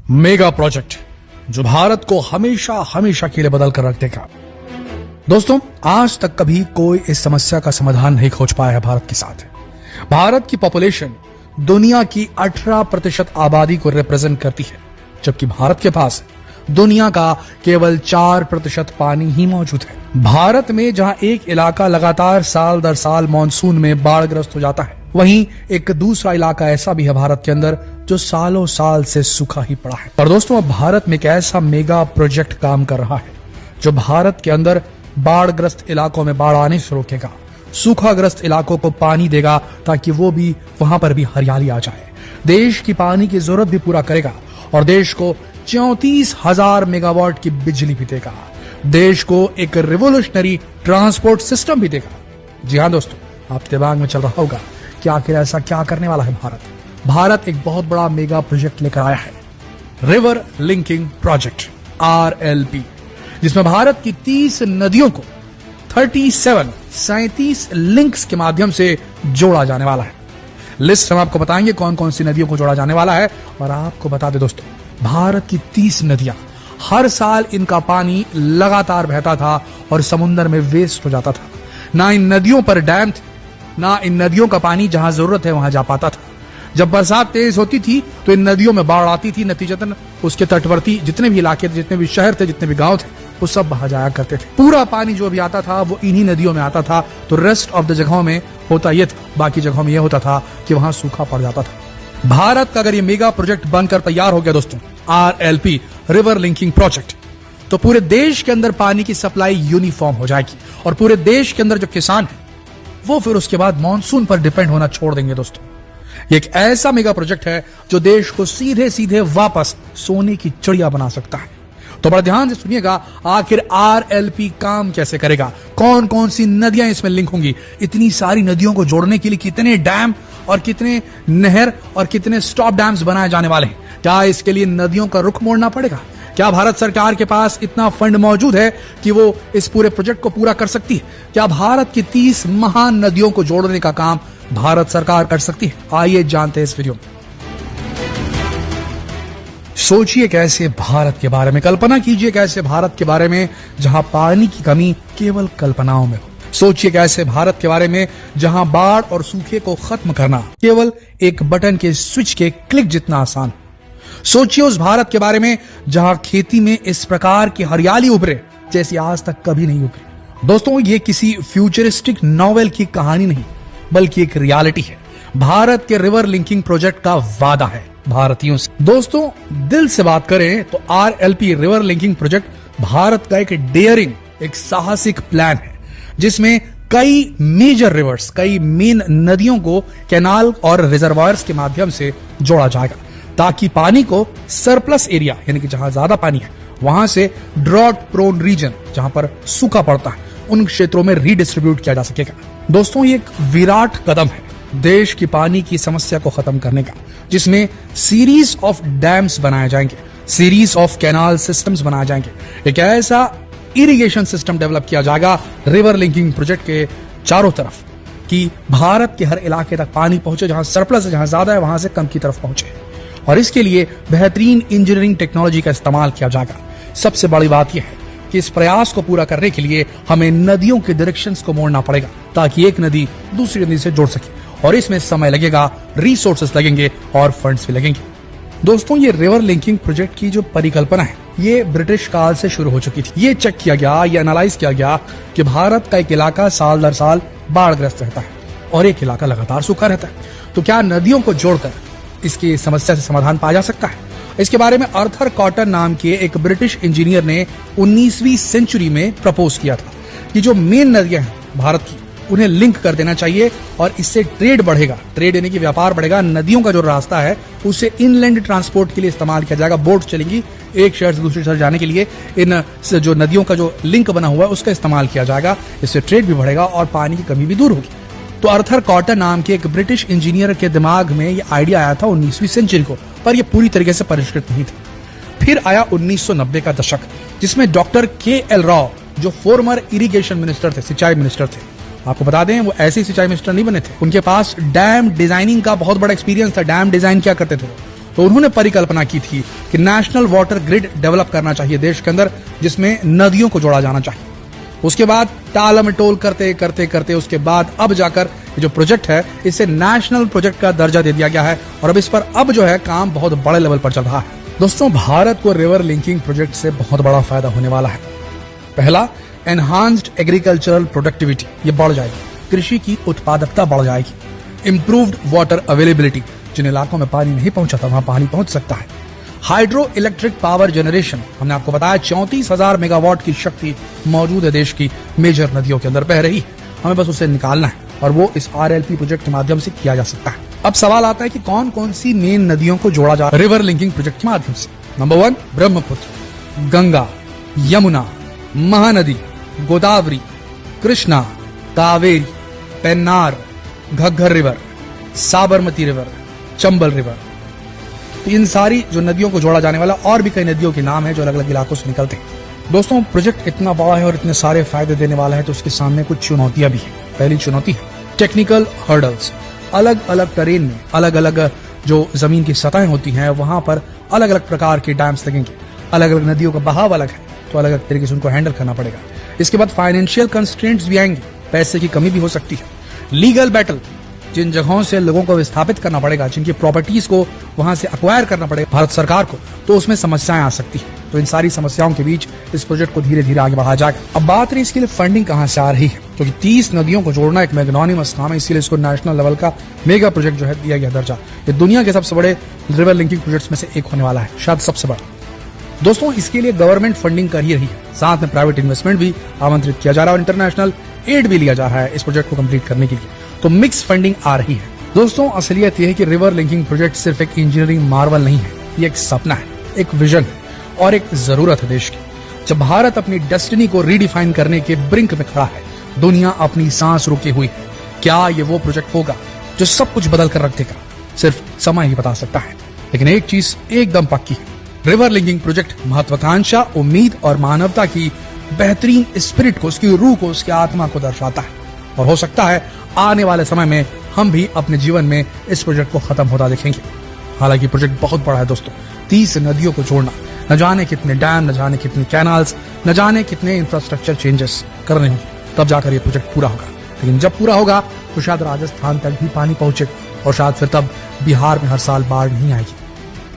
Mega project जो भारत को हमेशा हमेशा के लिए बदल कर रख देगा। दोस्तों, आज तक कभी कोई इस समस्या का समाधान नहीं खोज पाया है भारत के साथ। भारत की पॉपुलेशन दुनिया की 18% आबादी को रिप्रेजेंट करती है, जबकि भारत के पास दुनिया का केवल 4% पानी ही मौजूद है। भारत में जहां एक इलाका लगातार साल दर साल मानसून में बाढ़ग्रस्त हो जाता है, वहीं एक दूसरा इलाका ऐसा भी है भारत के अंदर जो सालों साल से सूखा ही पड़ा है। पर दोस्तों, अब भारत में एक ऐसा मेगा प्रोजेक्ट काम कर रहा है जो भारत के अंदर बाढ़ग्रस्त इलाकों में बाढ़ आने से रोकेगा, सूखाग्रस्त इलाकों को पानी देगा ताकि वो भी वहां पर भी हरियाली आ जाए, देश की पानी की जरूरत भी पूरा करेगा और देश को 34,000 मेगावाट की बिजली भी देगा। देश को एक रिवोल्यूशनरी ट्रांसपोर्ट सिस्टम भी देगा। जी हाँ दोस्तों, आपके दिमाग में चल रहा होगा कि आखिर ऐसा क्या करने वाला है भारत। भारत एक बहुत बड़ा मेगा प्रोजेक्ट लेकर आया है, रिवर लिंकिंग प्रोजेक्ट RLP, जिसमें भारत की 30 नदियों को 37 लिंक्स के माध्यम से जोड़ा जाने वाला है। लिस्ट हम आपको बताएंगे कौन कौन सी नदियों को जोड़ा जाने वाला है। और आपको बता दें दोस्तों, भारत की 30 नदियां, हर साल इनका पानी लगातार बहता था और समुद्र में वेस्ट हो जाता था। ना इन नदियों पर डैम थे, ना इन नदियों का पानी जहां जरूरत है वहां जा पाता था। जब बरसात तेज होती थी तो इन नदियों में बाढ़ आती थी, नतीजतन उसके तटवर्ती जितने भी इलाके थे, जितने भी शहर थे, जितने भी गांव थे, वो सब बहा जाया करते थे। पूरा पानी जो भी आता था वो इन्हीं नदियों में आता था। तो रेस्ट ऑफ द जगहों में होता ये था, बाकी जगहों में ये होता था कि वहां सूखा पड़ जाता था। भारत का अगर ये मेगा प्रोजेक्ट बनकर तैयार हो गया दोस्तों, RLP रिवर लिंकिंग प्रोजेक्ट, तो पूरे देश के अंदर पानी की सप्लाई यूनिफॉर्म हो जाएगी और पूरे देश के अंदर जो किसान है वो फिर उसके बाद मानसून पर डिपेंड होना छोड़ देंगे। दोस्तों, ये एक ऐसा मेगा प्रोजेक्ट है जो देश को सीधे सीधे वापस सोने की चिड़िया बना सकता है। तो बड़ा ध्यान से सुनिएगा, आखिर RLP काम कैसे करेगा, कौन कौन सी नदियां इसमें लिंक होंगी, इतनी सारी नदियों को जोड़ने के लिए कितने डैम और कितने नहर और कितने स्टॉप डैम्स बनाए जाने वाले हैं। क्या इसके लिए नदियों का रुख मोड़ना पड़ेगा? क्या भारत सरकार के पास इतना फंड मौजूद है कि वो इस पूरे प्रोजेक्ट को पूरा कर सकती है? क्या भारत की 30 महान नदियों को जोड़ने का काम भारत सरकार कर सकती है? आइए जानते हैं इस वीडियो में। सोचिए कैसे भारत के बारे में, कल्पना कीजिए कैसे भारत के बारे में जहां पानी की कमी केवल कल्पनाओं में हो। सोचिए कैसे भारत के बारे में जहां बाढ़ और सूखे को खत्म करना केवल एक बटन के स्विच के क्लिक जितना आसान हो। सोचिए उस भारत के बारे में जहां खेती में इस प्रकार की हरियाली उभरे जैसी आज तक कभी नहीं उभरी। दोस्तों, ये किसी फ्यूचरिस्टिक नॉवेल की कहानी नहीं, बल्कि एक रियलिटी है। भारत के रिवर लिंकिंग प्रोजेक्ट का वादा है भारतीयों से। दोस्तों, दिल से बात करें तो RLP river linking project Bharat का एक डेयरिंग, एक साहसिक प्लान है जिसमें कई मेजर रिवर्स, कई मेन नदियों को कैनाल और रिजर्वायर्स के माध्यम से जोड़ा जाएगा ताकि पानी को सरप्लस एरिया, यानी कि जहां ज्यादा पानी है वहां से ड्रॉट प्रोन रीजन, जहां पर सूखा पड़ता है, उन क्षेत्रों में रीडिस्ट्रीब्यूट किया जा सकेगा। दोस्तों, ये एक विराट कदम है देश की पानी की समस्या को खत्म करने का, जिसमें सीरीज ऑफ डैम्स बनाए जाएंगे, सीरीज ऑफ कैनाल सिस्टम्स बनाए जाएंगे। एक ऐसा इरिगेशन सिस्टम डेवलप किया जाएगा रिवर लिंकिंग प्रोजेक्ट के चारों तरफ कि भारत के हर इलाके तक पानी पहुंचे, जहां सरप्लस है, जहां ज्यादा है वहां से कम की तरफ पहुंचे। और इसके लिए बेहतरीन इंजीनियरिंग टेक्नोलॉजी का इस्तेमाल किया जाएगा। सबसे बड़ी बात यह है कि इस प्रयास को पूरा करने के लिए हमें नदियों के डायरेक्शंस को मोड़ना पड़ेगा ताकि एक नदी दूसरी नदी से जोड़ सके, और इसमें समय लगेगा, रिसोर्सेस लगेंगे और फंड्स भी लगेंगे। दोस्तों, ये रिवर लिंकिंग प्रोजेक्ट की जो परिकल्पना है ये ब्रिटिश काल से शुरू हो चुकी थी। ये चेक किया गया, ये एनालाइज किया गया कि भारत का एक इलाका साल दर साल बाढ़ग्रस्त रहता है और एक इलाका लगातार सूखा रहता है, तो क्या नदियों को जोड़कर इसकी समस्या से समाधान पाया जा सकता है? इसके बारे में आर्थर कॉटन नाम के एक ब्रिटिश इंजीनियर ने 19वीं सेंचुरी में प्रपोज किया था कि जो मेन नदियां हैं भारत की उन्हें लिंक कर देना चाहिए और इससे ट्रेड बढ़ेगा, ट्रेड यानी कि व्यापार बढ़ेगा। नदियों का जो रास्ता है उसे इनलैंड ट्रांसपोर्ट के लिए इस्तेमाल किया जाएगा, बोट चलेंगी एक शहर से दूसरे शहर जाने के लिए। इन जो नदियों का जो लिंक बना हुआ है उसका इस्तेमाल किया जाएगा, इससे ट्रेड भी बढ़ेगा और पानी की कमी भी दूर होगी। तो आर्थर कॉटन नाम के एक ब्रिटिश इंजीनियर के दिमाग में ये आइडिया आया था 19वीं सेंचुरी को, पर यह पूरी तरीके से परिष्कृत नहीं था। फिर आया 1990 का दशक, जिसमें डॉक्टर KL राव, जो फॉर्मर इरिगेशन मिनिस्टर थे, सिंचाई मिनिस्टर थे, आपको बता दें वो ऐसे सिंचाई मिनिस्टर नहीं बने थे, उनके पास डैम डिजाइनिंग का बहुत बड़ा एक्सपीरियंस था। डैम डिजाइन क्या करते थे तो उन्होंने परिकल्पना की थी कि नेशनल वाटर ग्रिड डेवलप करना चाहिए देश के अंदर, जिसमें नदियों को जोड़ा जाना चाहिए। उसके बाद टालमटोल करते करते करते उसके बाद अब जाकर जो प्रोजेक्ट है इसे नेशनल प्रोजेक्ट का दर्जा दे दिया गया है और अब इस पर अब जो है काम बहुत बड़े लेवल पर चल रहा है। दोस्तों, भारत को रिवर लिंकिंग प्रोजेक्ट से बहुत बड़ा फायदा होने वाला है। पहला, एनहांस्ड एग्रीकल्चरल प्रोडक्टिविटी, ये बढ़ जाएगी, कृषि की उत्पादकता बढ़ जाएगी। इंप्रूव्ड वाटर अवेलेबिलिटी, जिन इलाकों में पानी नहीं पहुंचा था वहां पानी पहुंच सकता है। हाइड्रो इलेक्ट्रिक पावर जनरेशन, हमने आपको बताया 34,000 मेगावाट की शक्ति मौजूद है देश की मेजर नदियों के अंदर बह रही है, हमें बस उसे निकालना है और वो इस RLP प्रोजेक्ट के माध्यम से किया जा सकता है। अब सवाल आता है कि कौन कौन सी मेन नदियों को जोड़ा जा रिवर लिंकिंग प्रोजेक्ट के माध्यम से। Number 1, Brahmaputra, Ganga, Yamuna, Mahanadi, Godavari, Krishna, Kaveri, Pennar, Ghaggar river, Sabarmati river, Chambal river. तो इन सारी जो नदियों को जोड़ा जाने वाला, और भी कई नदियों के नाम है जो अलग अलग इलाकों से निकलते हैं। दोस्तों, प्रोजेक्ट इतना बड़ा है और इतने सारे फायदे देने वाला है तो उसके सामने कुछ चुनौतियां भी है। पहली चुनौती है टेक्निकल हर्डल्स। अलग अलग टेरेन में अलग अलग जो जमीन की सतहें होती हैं वहां पर अलग अलग प्रकार के डैम्स लगेंगे। अलग अलग नदियों का बहाव अलग है तो अलग अलग तरीके से उनको हैंडल करना पड़ेगा। इसके बाद फाइनेंशियल कंस्ट्रेंट्स भी आएंगे, पैसे की कमी भी हो सकती है। लीगल बैटल, जिन जगहों से लोगों को विस्थापित करना पड़ेगा, जिनकी प्रॉपर्टीज को वहां से अक्वायर करना पड़ेगा भारत सरकार को, तो उसमें समस्याएं आ सकती है। तो इन सारी समस्याओं के बीच इस प्रोजेक्ट को धीरे धीरे आगे बढ़ाया जाएगा। अब बात रही इसके लिए फंडिंग कहां से आ रही है, क्योंकि 30 नदियों को जोड़ना एक मैग्नोनिमस काम है, इसीलिए इसको नेशनल लेवल का मेगा प्रोजेक्ट जो है दिया गया दर्जा। ये दुनिया के सबसे बड़े रिवर लिंकिंग प्रोजेक्ट्स में से एक होने वाला है, शायद सबसे बड़ा। दोस्तों, इसके लिए गवर्नमेंट फंडिंग कर ही रही है, साथ में प्राइवेट इन्वेस्टमेंट भी आमंत्रित किया जा रहा है और इंटरनेशनल एड भी लिया जा रहा है इस प्रोजेक्ट को कंप्लीट करने के लिए। तो मिक्स फंडिंग आ रही है। दोस्तों, असलियत यह है कि रिवर लिंकिंग प्रोजेक्ट सिर्फ एक इंजीनियरिंग मार्वल नहीं है, ये एक सपना है, एक विजन है और एक जरूरत है देश की। जब भारत अपनी डेस्टिनी को रीडिफाइन करने के ब्रिंक में खड़ा है, दुनिया अपनी सांस रोके हुई है, क्या ये वो प्रोजेक्ट होगा जो सब कुछ बदल कर रख देगा? सिर्फ समय ही बता सकता है। लेकिन एक चीज एकदम पक्की है, रिवर लिंकिंग प्रोजेक्ट महत्वाकांक्षा, उम्मीद और मानवता की बेहतरीन स्पिरिट को, उसकी रूह को, उसकी आत्मा को दर्शाता है। और हो सकता है आने वाले समय में हम भी अपने जीवन में इस प्रोजेक्ट को खत्म होता देखेंगे। हालांकि प्रोजेक्ट बहुत बड़ा है दोस्तों, 30 नदियों को जोड़ना, न जाने कितने डैम, न जाने कितने कैनाल्स, न जाने कितने इंफ्रास्ट्रक्चर चेंजेस करने होंगे, तब जाकर ये प्रोजेक्ट पूरा होगा। लेकिन जब पूरा होगा तो शायद राजस्थान तक भी पानी पहुंचेगा और शायद फिर तब बिहार में हर साल बाढ़ नहीं आएगी।